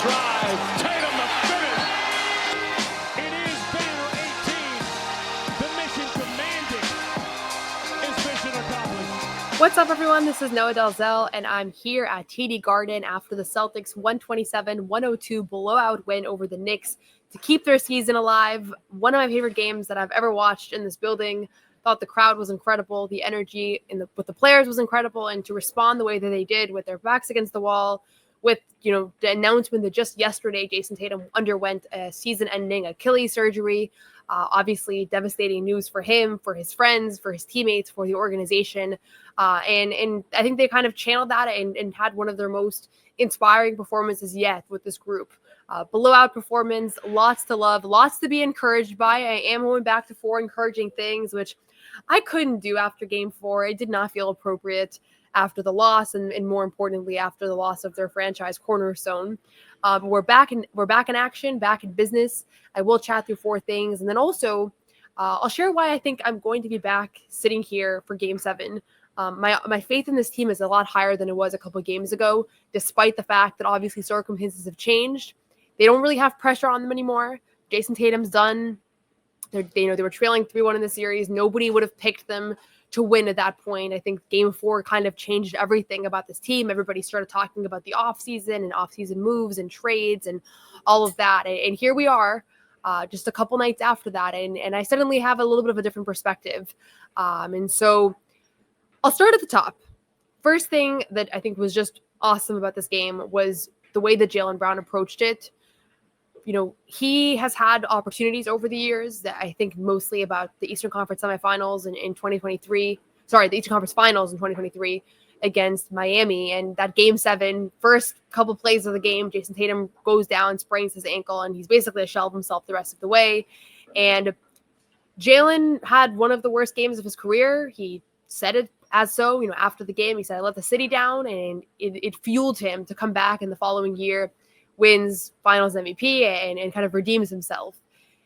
drive. Tatum the finish. It is banner 18. The mission commanded is mission accomplished. What's up, everyone? This is Noa Dalzell, and I'm here at TD Garden after the Celtics 127-102 blowout win over the Knicks to keep their season alive. One of my favorite games that I've ever watched in this building. Thought the crowd was incredible. The energy with the players was incredible. And to respond the way that they did with their backs against the wall, with, the announcement that just yesterday Jayson Tatum underwent a season-ending Achilles surgery. Obviously devastating news for him, for his friends, for his teammates, for the organization. And I think they kind of channeled that and had one of their most inspiring performances yet with this group. Blowout performance, lots to love, lots to be encouraged by. I am going back to 4 encouraging things, which I couldn't do after game 4. It did not feel appropriate after the loss, and more importantly, after the loss of their franchise cornerstone. But we're back in action, back in business. I will chat through 4 things, and then also I'll share why I think I'm going to be back sitting here for game 7. My faith in this team is a lot higher than it was a couple of games ago, despite the fact that obviously circumstances have changed. They don't really have pressure on them anymore. Jayson Tatum's done. They were trailing 3-1 in the series. Nobody would have picked them to win at that point. I think game 4 kind of changed everything about this team. Everybody started talking about the offseason and offseason moves and trades and all of that. And here we are, just a couple nights after that. And I suddenly have a little bit of a different perspective. And so I'll start at the top. First thing that I think was just awesome about this game was the way that Jaylen Brown approached it. He has had opportunities over the years that I think mostly about the Eastern Conference semifinals in 2023. Sorry, the Eastern Conference finals in 2023 against Miami. And that game 7, first couple plays of the game, Jayson Tatum goes down, sprains his ankle, and he's basically a shell of himself the rest of the way. And Jaylen had one of the worst games of his career. He said it as so, after the game. He said, I let the city down, and it fueled him to come back in the following year, wins finals MVP and kind of redeems himself.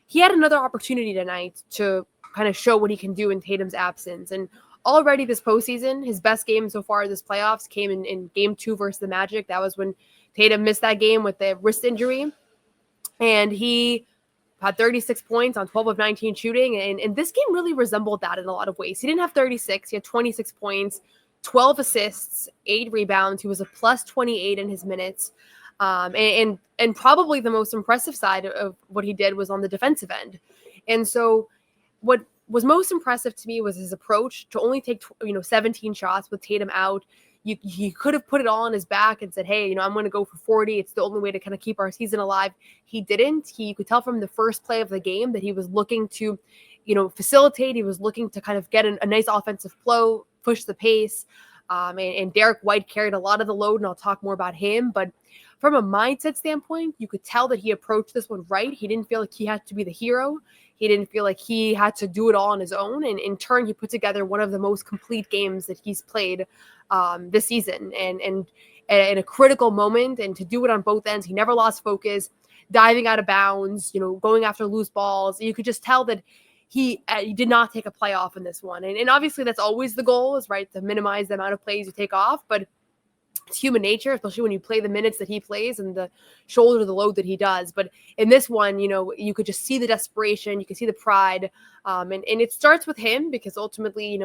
He had another opportunity tonight to kind of show what he can do in Tatum's absence. And already this postseason, his best game so far this playoffs came in game 2 versus the Magic. That was when Tatum missed that game with the wrist injury. And he had 36 points on 12 of 19 shooting. And this game really resembled that in a lot of ways. He didn't have 36. He had 26 points, 12 assists, 8 rebounds. He was a plus 28 in his minutes. And probably the most impressive side of what he did was on the defensive end. And so what was most impressive to me was his approach to only take 17 shots with Tatum out. He could have put it all on his back and said, hey, I'm going to go for 40. It's the only way to kind of keep our season alive. He didn't. You could tell from the first play of the game that he was looking to, facilitate. He was looking to kind of get a nice offensive flow, push the pace. And Derrick White carried a lot of the load, and I'll talk more about him. But from a mindset standpoint, you could tell that he approached this one right. He didn't feel like he had to be the hero. He didn't feel like he had to do it all on his own. And in turn, he put together one of the most complete games that he's played this season. And in a critical moment, and to do it on both ends, he never lost focus, diving out of bounds, going after loose balls. You could just tell that he did not take a play off in this one. And obviously that's always the goal, is right, to minimize the amount of plays you take off. But it's human nature, especially when you play the minutes that he plays and the shoulder the load that he does. But in this one, you could just see the desperation. You can see the pride. And it starts with him, because ultimately,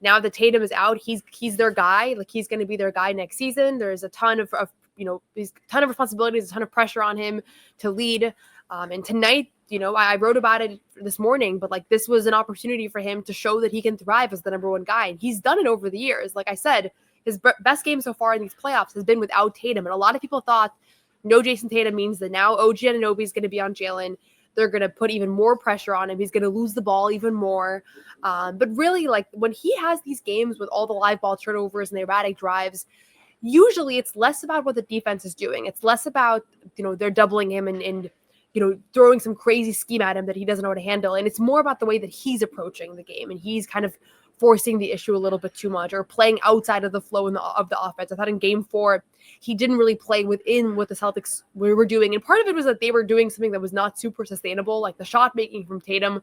now that Tatum is out, he's their guy. Like, he's going to be their guy next season. There's a ton of responsibilities, a ton of pressure on him to lead. And tonight, I wrote about it this morning, but this was an opportunity for him to show that he can thrive as the number 1 guy. And he's done it over the years. Like I said, his best game so far in these playoffs has been without Tatum. And a lot of people thought no Jayson Tatum means that now OG Anunoby is going to be on Jaylen. They're going to put even more pressure on him. He's going to lose the ball even more. But really, when he has these games with all the live ball turnovers and the erratic drives, usually it's less about what the defense is doing. It's less about, they're doubling him and throwing some crazy scheme at him that he doesn't know how to handle. And it's more about the way that he's approaching the game. And he's kind of forcing the issue a little bit too much, or playing outside of the flow of the offense. I thought in game 4, he didn't really play within what the Celtics were doing. And part of it was that they were doing something that was not super sustainable. Like, the shot making from Tatum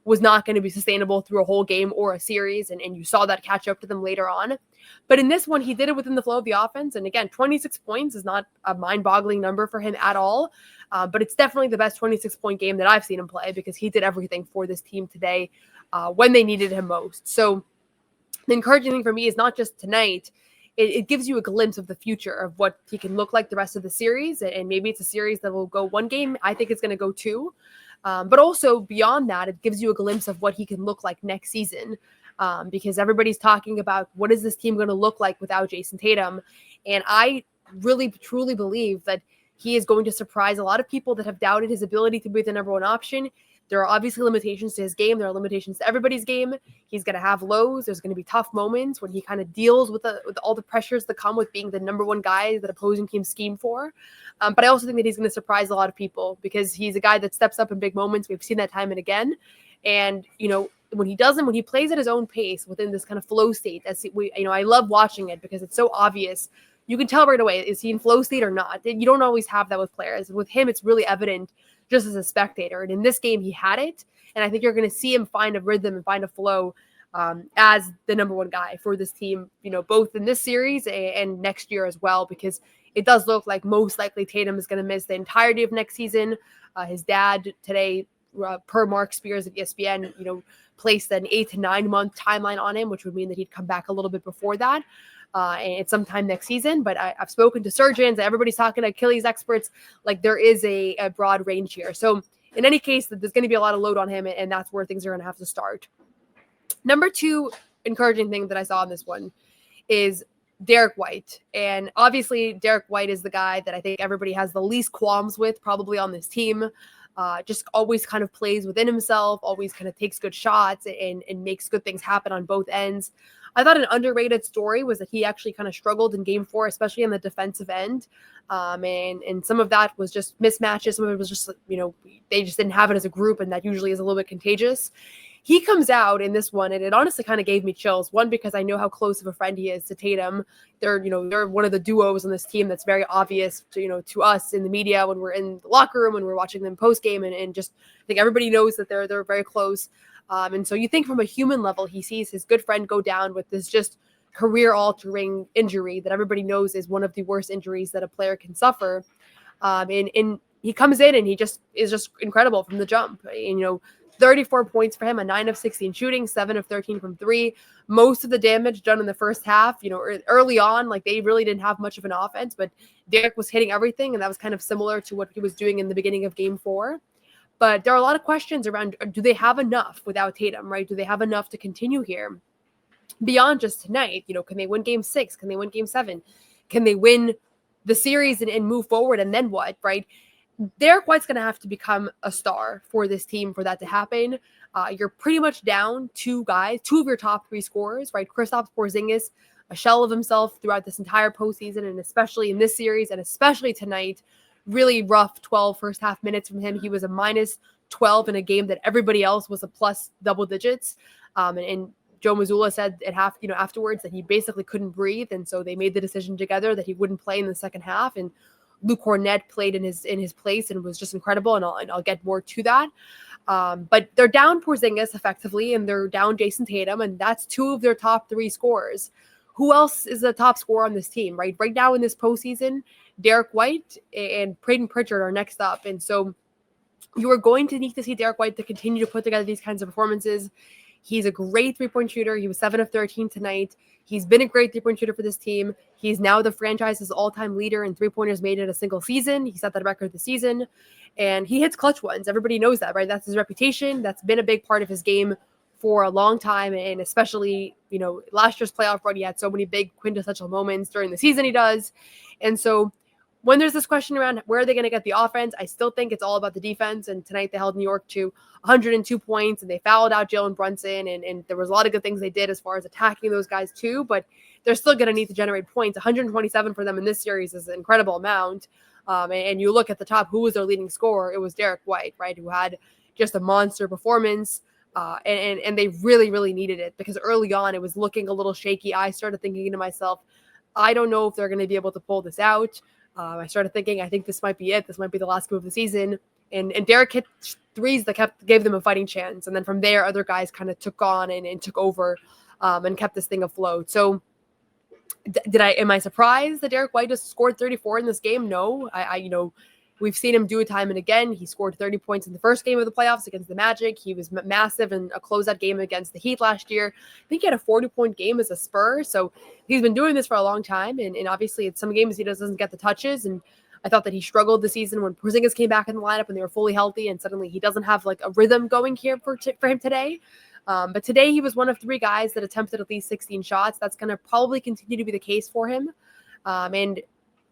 was not going to be sustainable through a whole game or a series, and you saw that catch up to them later on. But in this one, he did it within the flow of the offense. And again, 26 points is not a mind-boggling number for him at all. But it's definitely the best 26-point game that I've seen him play because he did everything for this team today when they needed him most. So the encouraging thing for me is not just tonight. It gives you a glimpse of the future of what he can look like the rest of the series. And maybe it's a series that will go one game. I think it's going to go two. But also beyond that, it gives you a glimpse of what he can look like next season. Because everybody's talking about what is this team going to look like without Jayson Tatum. And I really, truly believe that he is going to surprise a lot of people that have doubted his ability to be the number one option. There are obviously limitations to his game. There are limitations to everybody's game. He's going to have lows. There's going to be tough moments when he kind of deals with all the pressures that come with being the number one guy that opposing teams scheme for. But I also think that he's going to surprise a lot of people because he's a guy that steps up in big moments. We've seen that time and again. And, when he doesn't, when he plays at his own pace within this kind of flow state, I love watching it because it's so obvious. You can tell right away, is he in flow state or not? You don't always have that with players. With him, it's really evident just as a spectator. And in this game, he had it. And I think you're going to see him find a rhythm and find a flow as the number one guy for this team, both in this series and next year as well, because it does look like most likely Tatum is going to miss the entirety of next season. His dad today, per Mark Spears at ESPN, placed an 8 to 9 month timeline on him, which would mean that he'd come back a little bit before that. And it's sometime next season, but I've spoken to surgeons, everybody's talking to Achilles experts, like there is a broad range here. So in any case, there's going to be a lot of load on him, and that's where things are going to have to start. Number two encouraging thing that I saw in this one is Derrick White. And obviously Derrick White is the guy that I think everybody has the least qualms with probably on this team. Just always kind of plays within himself, always kind of takes good shots and makes good things happen on both ends. I thought an underrated story was that he actually kind of struggled in game 4, especially on the defensive end. And some of that was just mismatches. Some of it was just, they just didn't have it as a group, and that usually is a little bit contagious. He comes out in this one, and it honestly kind of gave me chills. One, because I know how close of a friend he is to Tatum. They're one of the duos on this team that's very obvious to us in the media when we're in the locker room, when we're watching them post game, and just I think everybody knows that they're very close. And so you think from a human level, he sees his good friend go down with this just career-altering injury that everybody knows is one of the worst injuries that a player can suffer. And he comes in and he just is just incredible from the jump. And, 34 points for him, a 9 of 16 shooting, 7 of 13 from 3. Most of the damage done in the first half, early on, like they really didn't have much of an offense, but Derrick was hitting everything, and that was kind of similar to what he was doing in the beginning of game 4. But there are a lot of questions around, do they have enough without Tatum, right? Do they have enough to continue here beyond just tonight? Can they win game 6? Can they win game 7? Can they win the series and move forward? And then what, right? Derrick White's going to have to become a star for this team for that to happen. You're pretty much down 2 guys, 2 of your top 3 scorers, right? Kristaps Porzingis, a shell of himself throughout this entire postseason, and especially in this series, and especially tonight. Really rough 12 first half minutes from him. He was a minus 12 in a game that everybody else was a plus double digits. And Joe Mazzulla said at afterwards that he basically couldn't breathe, and so they made the decision together that he wouldn't play in the second half. And Luke Kornet played in his place and was just incredible, and I'll get more to that. But they're down Porzingis effectively, and they're down Jayson Tatum, and that's 2 of their top 3 scorers. Who else is the top scorer on this team, right? Right now in this postseason, Derrick White and Peyton Pritchard are next up. And so you are going to need to see Derrick White to continue to put together these kinds of performances. He's a great 3-point shooter. He was 7 of 13 tonight. He's been a great 3-point shooter for this team. He's now the franchise's all-time leader in 3-pointers made in a single season. He set that record this season. And he hits clutch ones. Everybody knows that, right? That's his reputation. That's been a big part of his game for a long time. And especially, last year's playoff run, he had so many big quintessential moments during the season he does. And so when there's this question around where are they going to get the offense, I still think it's all about the defense. And tonight they held New York to 102 points, and they fouled out Jaylen Brunson. And there was a lot of good things they did as far as attacking those guys too, but they're still going to need to generate points. 127 for them in this series is an incredible amount. And you look at the top, who was their leading scorer? It was Derrick White, right? Who had just a monster performance. And they really, really needed it because early on it was looking a little shaky. I started thinking to myself, I don't know if they're going to be able to pull this out. I started thinking, I think this might be it. This might be the last game of the season. And Derrick hit threes that gave them a fighting chance. And then from there, other guys kind of took on and took over and kept this thing afloat. So am I surprised that Derrick White just scored 34 in this game? No, we've seen him do it time and again. He scored 30 points in the first game of the playoffs against the Magic. He was massive in a closeout game against the Heat last year. I think he had a 40-point game as a Spur. So he's been doing this for a long time. And obviously, in some games, he doesn't get the touches. And I thought that he struggled this season when Porzingis came back in the lineup and they were fully healthy. And suddenly he doesn't have like a rhythm going here for him today. But today he was one of 3 guys that attempted at least 16 shots. That's going to probably continue to be the case for him. And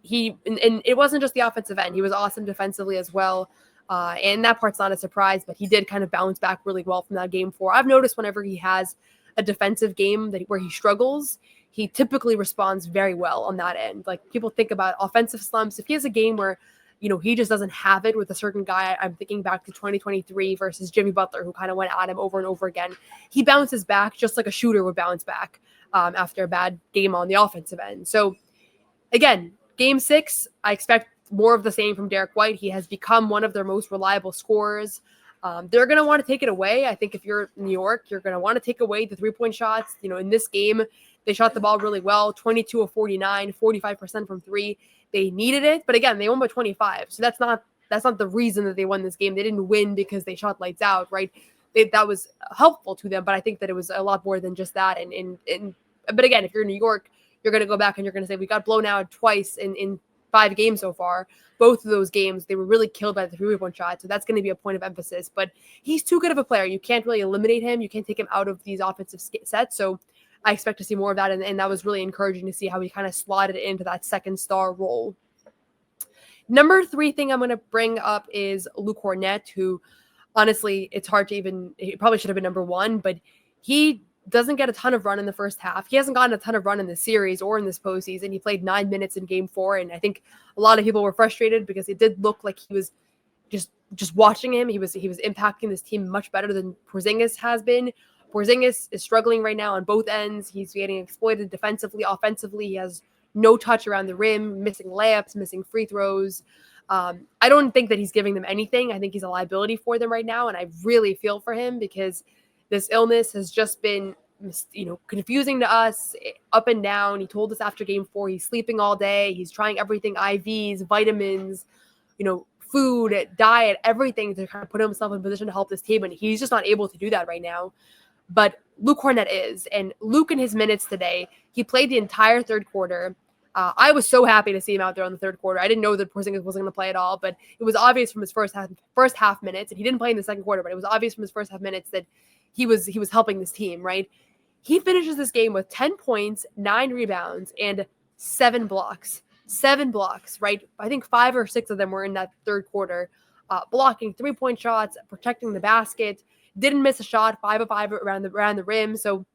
it wasn't just the offensive end. He was awesome defensively as well. And that part's not a surprise, but he did kind of bounce back really well from that game 4. I've noticed whenever he has a defensive game where he struggles, he typically responds very well on that end. Like people think about offensive slumps. If he has a game where he just doesn't have it with a certain guy. I'm thinking back to 2023 versus Jimmy Butler, who kind of went at him over and over again. He bounces back just like a shooter would bounce back after a bad game on the offensive end. So again, game 6, I expect more of the same from Derrick White. He has become one of their most reliable scorers. They're going to want to take it away. I think if you're New York, you're going to want to take away the 3-point shots. In this game, they shot the ball really well, 22 of 49, 45% from 3. They needed it, but again, they won by 25. So that's not the reason that they won this game. They didn't win because they shot lights out, right? That was helpful to them, but I think that it was a lot more than just that. But again, if you're in New York, you're going to go back and you're going to say, we got blown out twice in 5 games so far. Both of those games, they were really killed by the 3-point shot. So that's going to be a point of emphasis. But he's too good of a player. You can't really eliminate him. You can't take him out of these offensive sets. So I expect to see more of that. And that was really encouraging to see how he kind of slotted into that second star role. Number 3 thing I'm going to bring up is Luke Kornet, who honestly, it's hard to he probably should have been number 1, but he doesn't get a ton of run in the first half. He hasn't gotten a ton of run in the series or in this postseason. He played 9 minutes in game 4. And I think a lot of people were frustrated because it did look like he was just watching him. He was impacting this team much better than Porzingis has been. Porzingis is struggling right now on both ends. He's getting exploited defensively, offensively. He has no touch around the rim, missing layups, missing free throws. I don't think that he's giving them anything. I think he's a liability for them right now. And I really feel for him because this illness has just been, confusing to us, up and down. He told us after game 4, he's sleeping all day. He's trying everything, IVs, vitamins, food, diet, everything to kind of put himself in a position to help this team. And he's just not able to do that right now. But Luke Kornet is. And Luke in his minutes today, he played the entire third quarter. I was so happy to see him out there on the third quarter. I didn't know that Porzingis wasn't going to play at all, but it was obvious from his first half minutes, and he didn't play in the second quarter, but it was obvious from his first half minutes that he was helping this team, right? He finishes this game with 10 points, 9 rebounds, and 7 blocks. 7 blocks, right? I think 5 or 6 of them were in that third quarter, blocking 3-point shots, protecting the basket, didn't miss a shot, 5 of 5 around the rim. So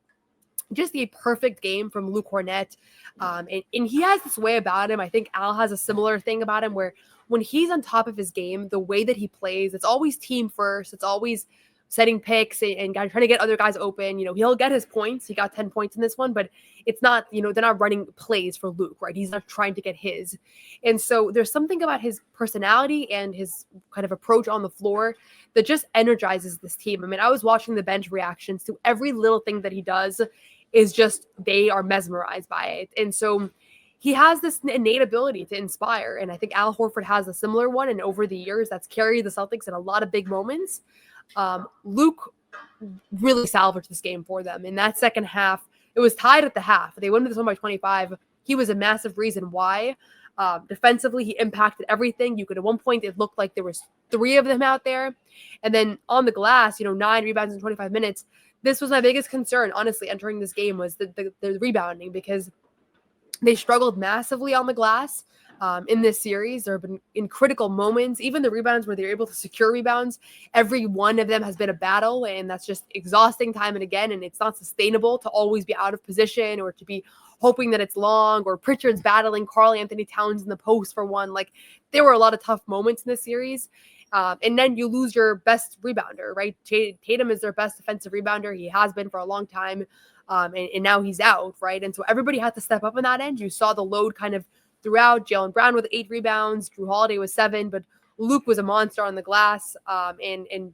just a perfect game from Luke Kornet. And he has this way about him. I think Al has a similar thing about him where when he's on top of his game, the way that he plays, it's always team first. It's always setting picks and trying to get other guys open. He'll get his points. He got 10 points in this one, but it's not, they're not running plays for Luke, right? He's not trying to get his. And so there's something about his personality and his kind of approach on the floor that just energizes this team. I mean, I was watching the bench reactions to every little thing that he does is just, they are mesmerized by it. And so he has this innate ability to inspire. And I think Al Horford has a similar one. And over the years, that's carried the Celtics in a lot of big moments. Luke really salvaged this game for them. In that second half, it was tied at the half. They won this one by 25. He was a massive reason why. Defensively, he impacted everything. At one point, it looked like there was 3 of them out there. And then on the glass, 9 rebounds in 25 minutes. This was my biggest concern, honestly, entering this game was the rebounding, because they struggled massively on the glass in this series. There have been in critical moments, even the rebounds where they're able to secure rebounds, every one of them has been a battle, and that's just exhausting time and again, and it's not sustainable to always be out of position or to be hoping that it's long, or Pritchard's battling Karl Anthony Towns in the post for one. Like, there were a lot of tough moments in this series. And then you lose your best rebounder, right? Tatum is their best defensive rebounder. He has been for a long time. And now he's out, right? And so everybody had to step up on that end. You saw the load kind of throughout. Jaylen Brown with 8 rebounds. Drew Holiday with 7. But Luke was a monster on the glass, and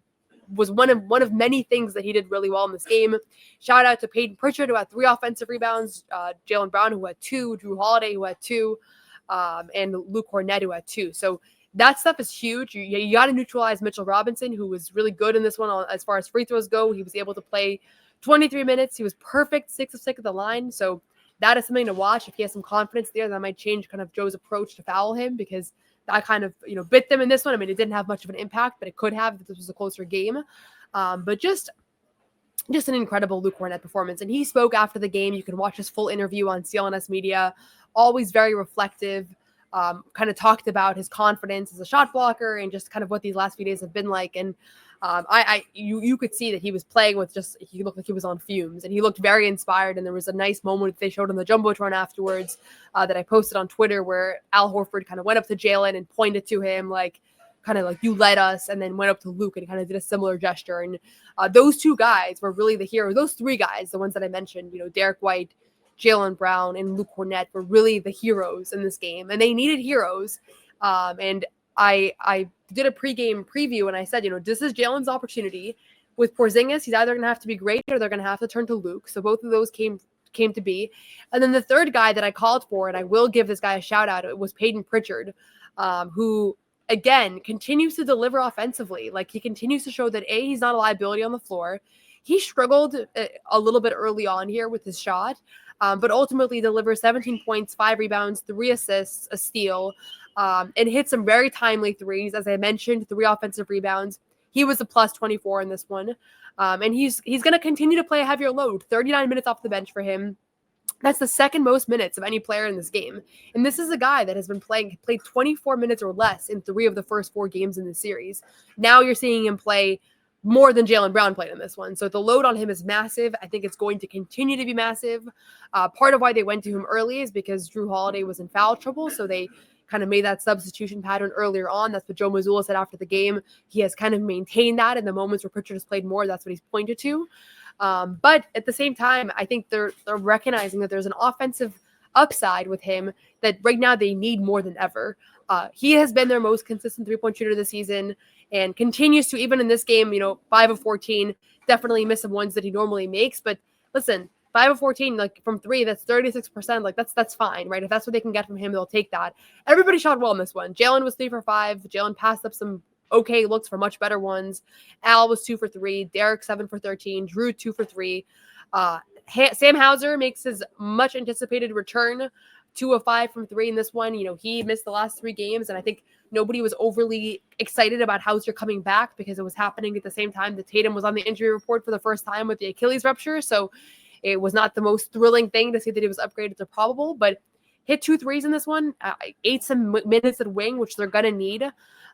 was one of many things that he did really well in this game. Shout out to Peyton Pritchard, who had 3 offensive rebounds, Jaylen Brown, who had 2, Drew Holiday, who had 2, and Luke Kornet, who had 2. So that stuff is huge. You got to neutralize Mitchell Robinson, who was really good in this one as far as free throws go. He was able to play 23 minutes. He was perfect, 6 of 6 at the line. So that is something to watch. If he has some confidence there, that might change kind of Joe's approach to foul him, because that kind of, bit them in this one. I mean, it didn't have much of an impact, but it could have if this was a closer game. But just an incredible Luke Kornet performance. And he spoke after the game. You can watch his full interview on CLNS Media. Always very reflective. Kind of talked about his confidence as a shot blocker and just kind of what these last few days have been like. And you could see that he was playing with he looked like he was on fumes, and he looked very inspired. And there was a nice moment they showed on the Jumbotron afterwards that I posted on Twitter, where Al Horford kind of went up to Jaylen and pointed to him kind of like, you led us, and then went up to Luke and kind of did a similar gesture. And those 2 guys were really the heroes. Those 3 guys, the ones that I mentioned, Derrick White, Jaylen Brown, and Luke Kornet, were really the heroes in this game, and they needed heroes. And I did a pregame preview, and I said, this is Jaylen's opportunity. With Porzingis, he's either going to have to be great, or they're going to have to turn to Luke. So both of those came to be. And then the third guy that I called for, and I will give this guy a shout out, it was Peyton Pritchard, who again continues to deliver offensively. Like, he continues to show that he's not a liability on the floor. He struggled a little bit early on here with his shot, but ultimately delivers 17 points, 5 rebounds, 3 assists, a steal, and hit some very timely threes. As I mentioned, 3 offensive rebounds. He was a plus 24 in this one. And he's going to continue to play a heavier load, 39 minutes off the bench for him. That's the second most minutes of any player in this game. And this is a guy that has been played 24 minutes or less in 3 of the first 4 games in the series. Now you're seeing him play more than Jaylen Brown played in this one. So the load on him is massive. I think it's going to continue to be massive. Part of why they went to him early is because Drew Holiday was in foul trouble. So they kind of made that substitution pattern earlier on. That's what Joe Mazzulla said after the game. He has kind of maintained that in the moments where Pritchard has played more. That's what he's pointed to. But at the same time, I think they're recognizing that there's an offensive upside with him that right now they need more than ever. He has been their most consistent 3-point shooter this season and continues to, even in this game, 5 of 14, definitely miss some ones that he normally makes. But listen, 5 of 14, like from 3, that's 36%. Like that's fine, right? If that's what they can get from him, they'll take that. Everybody shot well in this one. Jaylen was 3 for 5. Jaylen passed up some okay looks for much better ones. Al was 2 for 3. Derrick 7 for 13. Drew 2 for 3. Sam Hauser makes his much anticipated return, 2 of 5 from 3 in this one. He missed the last 3 games, and I think nobody was overly excited about Hauser coming back because it was happening at the same time that Tatum was on the injury report for the first time with the Achilles rupture. So it was not the most thrilling thing to see that he was upgraded to probable, but hit 2 threes in this one, ate some minutes at wing, which they're going to need.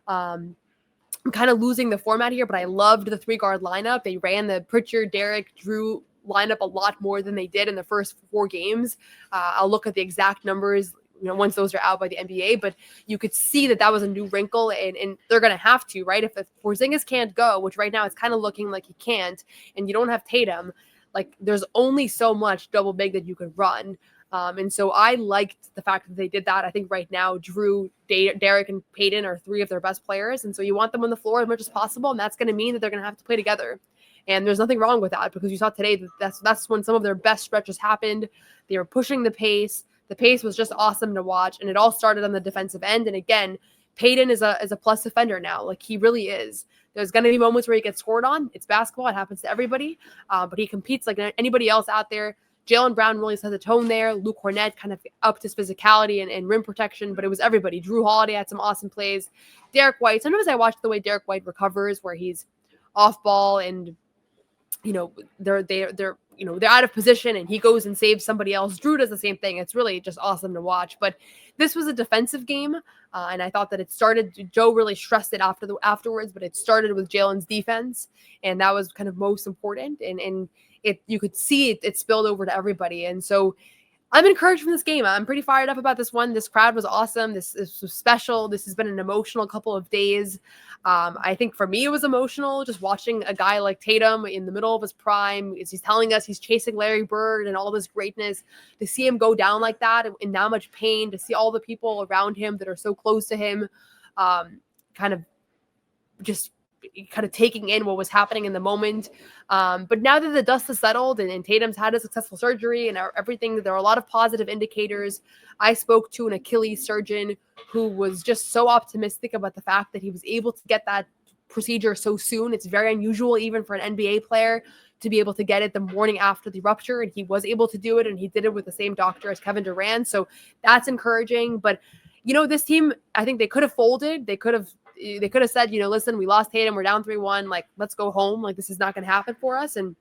I'm kind of losing the format here, but I loved the 3-guard lineup. They ran the Pritchard, Derrick, Drew lineup a lot more than they did in the first 4 games. I'll look at the exact numbers, once those are out by the NBA, but you could see that was a new wrinkle, and they're going to have to, right? If Porzingis can't go, which right now it's kind of looking like he can't, and you don't have Tatum, like there's only so much double big that you could run. And so I liked the fact that they did that. I think right now Drew, Derrick, and Peyton are 3 of their best players, and so you want them on the floor as much as possible, and that's going to mean that they're going to have to play together. And there's nothing wrong with that, because you saw today that that's when some of their best stretches happened. They were pushing the pace. The pace was just awesome to watch, and it all started on the defensive end. And again, Peyton is a plus defender now. Like, he really is. There's going to be moments where he gets scored on. It's basketball. It happens to everybody. But he competes like anybody else out there. Jaylen Brown really set the tone there. Luke Kornet kind of upped his physicality and rim protection, but it was everybody. Drew Holiday had some awesome plays. Derrick White. Sometimes I watch the way Derrick White recovers, where he's off ball and they're out of position and he goes and saves somebody else. Drew does the same thing. It's really just awesome to watch. But this was a defensive game, and I thought that it started. Joe really stressed it afterwards, but it started with Jaylen's defense, and that was kind of most important. And you could see it spilled over to everybody. And so I'm encouraged from this game. I'm pretty fired up about this one. This crowd was awesome. This was special. This has been an emotional couple of days. I think for me, it was emotional just watching a guy like Tatum in the middle of his prime, as he's telling us he's chasing Larry Bird and all this greatness, to see him go down like that in that much pain, to see all the people around him that are so close to him, kind kind of taking in what was happening in the moment. But now that the dust has settled and Tatum's had a successful surgery and everything, there are a lot of positive indicators. I spoke to an Achilles surgeon who was just so optimistic about the fact that he was able to get that procedure so soon. It's very unusual even for an NBA player to be able to get it the morning after the rupture, and he was able to do it, and he did it with the same doctor as Kevin Durant. So that's encouraging. But this team, I think they could have folded. They could have said, listen, we lost Tatum, we're down 3-1, like, let's go home. Like, this is not going to happen for us. And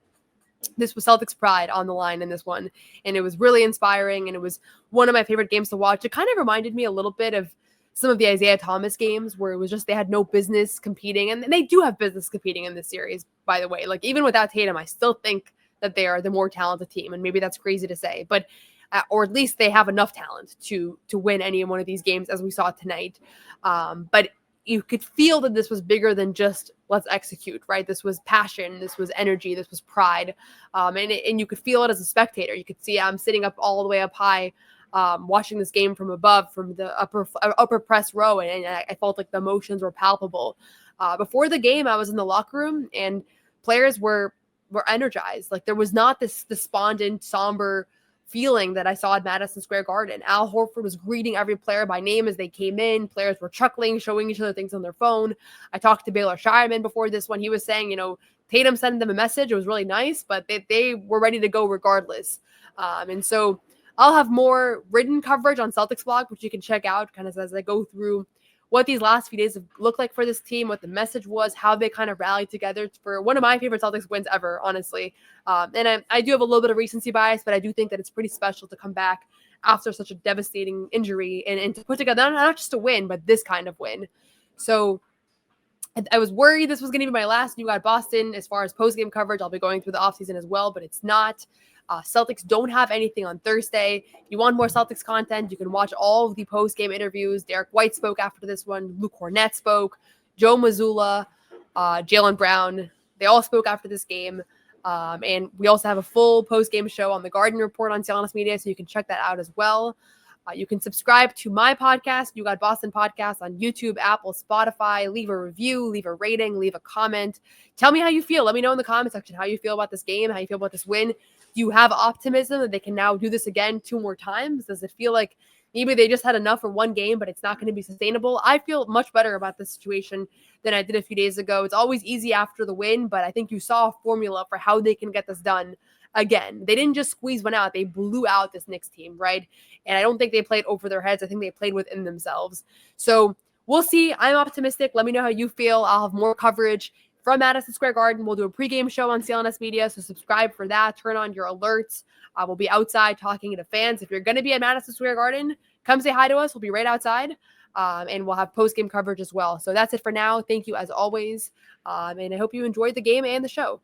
this was Celtics pride on the line in this one. And it was really inspiring. And it was one of my favorite games to watch. It kind of reminded me a little bit of some of the Isaiah Thomas games where it was just, they had no business competing. And they do have business competing in this series, by the way. Like, even without Tatum, I still think that they are the more talented team. And maybe that's crazy to say, but or at least they have enough talent to win any one of these games, as we saw tonight. But you could feel that this was bigger than just let's execute, right? This was passion, this was energy, this was pride. And you could feel it as a spectator. You could see I'm sitting up all the way up high, watching this game from above, from the upper press row. And I felt like the emotions were palpable. Before the game, I was in the locker room and players were energized. Like, there was not this despondent, somber feeling that I saw at Madison Square Garden. Al Horford was greeting every player by name as they came in. Players were chuckling, showing each other things on their phone. I talked to Baylor Shireman before this one. He was saying, Tatum sent them a message. It was really nice, but they were ready to go regardless. And so I'll have more written coverage on Celtics blog, which you can check out kind of as I go through what these last few days have looked like for this team, what the message was, how they kind of rallied together for one of my favorite Celtics wins ever, honestly. And I do have a little bit of recency bias, but I do think that it's pretty special to come back after such a devastating injury and to put together not just a win, but this kind of win. So I was worried this was going to be my last You Got Boston as far as post-game coverage. I'll be going through the offseason as well, but it's not. Celtics don't have anything on Thursday. If you want more Celtics content, you can watch all of the post-game interviews. Derrick White spoke after this one. Kornet spoke. Joe Mazzulla, Jaylen Brown. They all spoke after this game. And we also have a full post-game show on the Garden Report on CLNS Media, so you can check that out as well. You can subscribe to my podcast, You Got Boston Podcast, on YouTube, Apple, Spotify. Leave a review, leave a rating, leave a comment. Tell me how you feel. Let me know in the comment section how you feel about this game, how you feel about this win. Do you have optimism that they can now do this again 2 more times? Does it feel like maybe they just had enough for one game, but it's not going to be sustainable? I feel much better about this situation than I did a few days ago. It's always easy after the win, but I think you saw a formula for how they can get this done again. They didn't just squeeze one out. They blew out this Knicks team, right? And I don't think they played over their heads. I think they played within themselves. So we'll see. I'm optimistic. Let me know how you feel. I'll have more coverage from Madison Square Garden. We'll do a pregame show on CLNS Media, so subscribe for that. Turn on your alerts. We'll be outside talking to fans. If you're going to be at Madison Square Garden, come say hi to us. We'll be right outside, and we'll have post-game coverage as well. So that's it for now. Thank you as always, and I hope you enjoyed the game and the show.